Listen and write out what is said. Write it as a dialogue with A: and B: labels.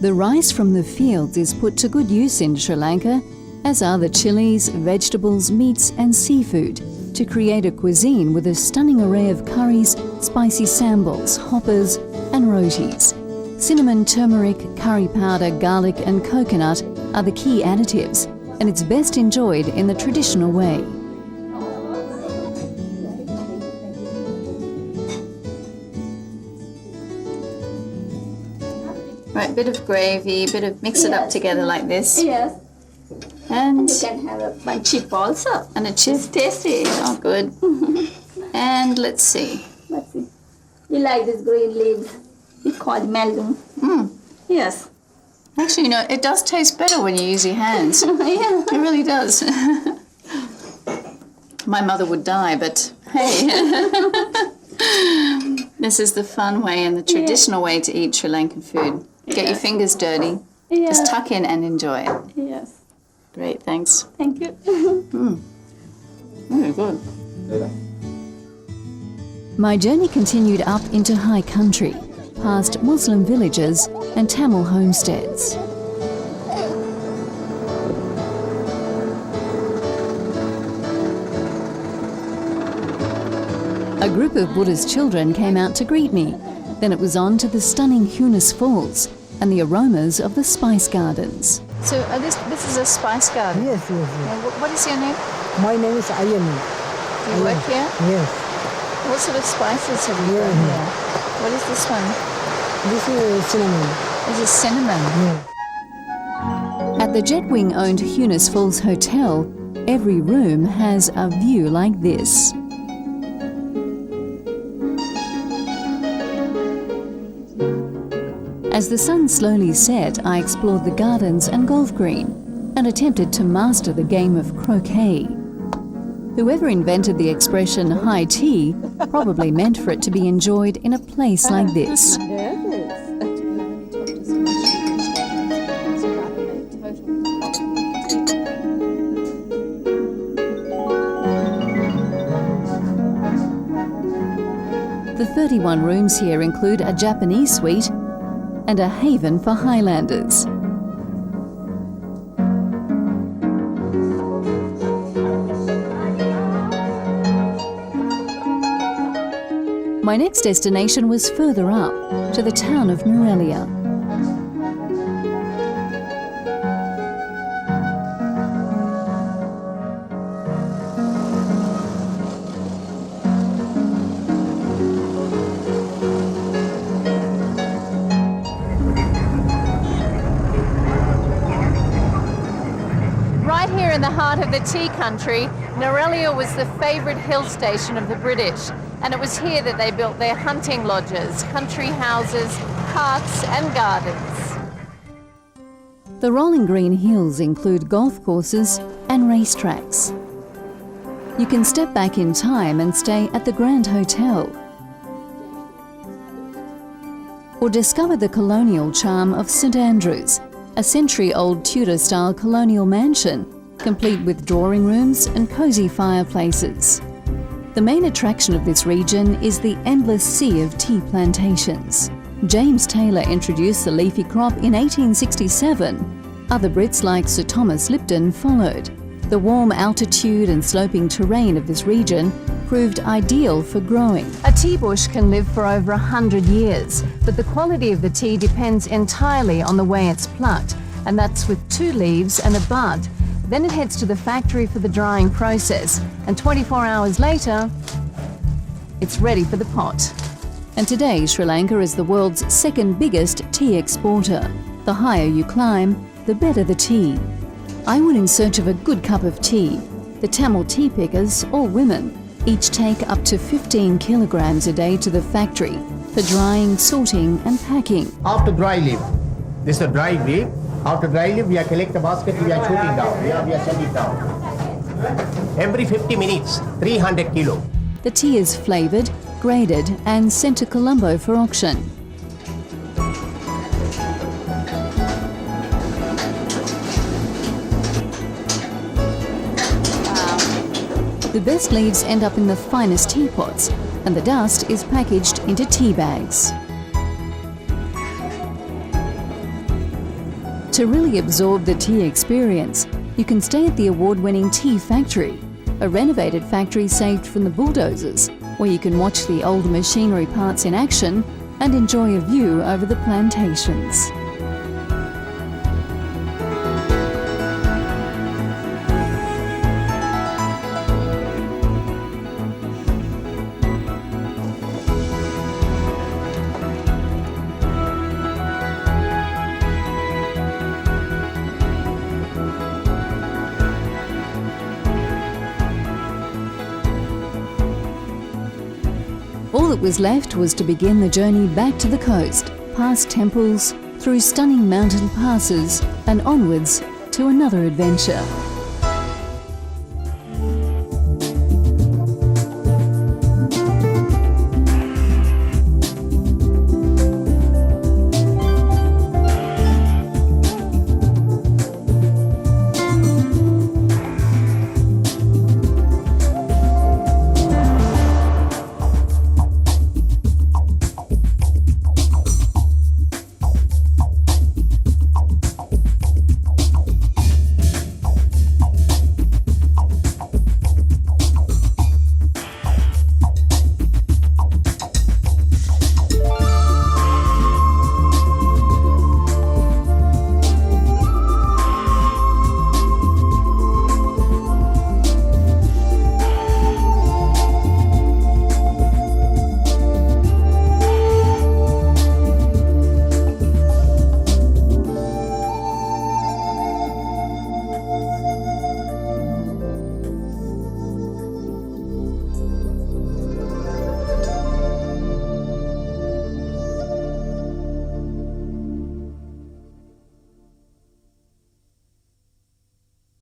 A: The rice from the fields is put to good use in Sri Lanka, as are the chilies, vegetables, meats and seafood, to create a cuisine with a stunning array of curries, spicy sambals, hoppers and rotis. Cinnamon, turmeric, curry powder, garlic and coconut are the key additives, and it's best enjoyed in the traditional way.
B: Right, bit of gravy, mix it up together like this.
C: Yes.
B: And
C: you can have one chip also.
B: And a chip.
C: It's tasty.
B: Oh, good. And let's see.
C: Let's see. You like this green leaves? It's called amalgam. Yes.
B: Actually, you know, it does taste better when you use your hands.
C: Yeah.
B: It really does. My mother would die, but hey. This is the fun way and the traditional way to eat Sri Lankan food. Get your fingers dirty. Just tuck in and enjoy it.
C: Yes.
B: Great, thanks.
C: Thank you.
B: Very good.
A: My journey continued up into high country, past Muslim villages and Tamil homesteads. A group of Buddhist children came out to greet me. Then it was on to the stunning Hunas Falls and the aromas of the spice gardens.
B: So this is a spice garden?
D: Yes.
B: What is your name?
D: My name is Ayani.
B: Do you work here?
D: Yes.
B: What sort of spices have you got here? What is this one?
D: This is cinnamon.
B: This is cinnamon.
D: Yeah.
A: At the Jetwing-owned Hunas Falls Hotel, every room has a view like this. As the sun slowly set, I explored the gardens and golf green and attempted to master the game of croquet. Whoever invented the expression high tea probably meant for it to be enjoyed in a place like this. The 31 rooms here include a Japanese suite and a haven for Highlanders. My next destination was further up, to the town of Nuwara Eliya.
E: Right here in the heart of the tea country, Nuwara Eliya was the favourite hill station of the British, and it was here that they built their hunting lodges, country houses, parks and gardens.
A: The rolling green hills include golf courses and racetracks. You can step back in time and stay at the Grand Hotel, or discover the colonial charm of St Andrews, a century-old Tudor-style colonial mansion, complete with drawing rooms and cosy fireplaces. The main attraction of this region is the endless sea of tea plantations. James Taylor introduced the leafy crop in 1867. Other Brits like Sir Thomas Lipton followed. The warm altitude and sloping terrain of this region proved ideal for growing.
E: A tea bush can live for over 100 years, but the quality of the tea depends entirely on the way it's plucked, and that's with 2 leaves and a bud. Then it heads to the factory for the drying process, and 24 hours later, it's ready for the pot.
A: And today, Sri Lanka is the world's second biggest tea exporter. The higher you climb, the better the tea. I went in search of a good cup of tea. The Tamil tea pickers, all women, each take up to 15 kilograms a day to the factory for drying, sorting and packing.
F: After dry leaf, this is a dry leaf. After dry leaf, we are collect the basket, we are shooting down. We are sending down. Every 50 minutes, 300 kilo.
A: The tea is flavoured, graded and sent to Colombo for auction. The best leaves end up in the finest teapots, and the dust is packaged into tea bags. To really absorb the tea experience, you can stay at the award-winning Tea Factory, a renovated factory saved from the bulldozers, where you can watch the old machinery parts in action and enjoy a view over the plantations. All that was left was to begin the journey back to the coast, past temples, through stunning mountain passes, and onwards to another adventure.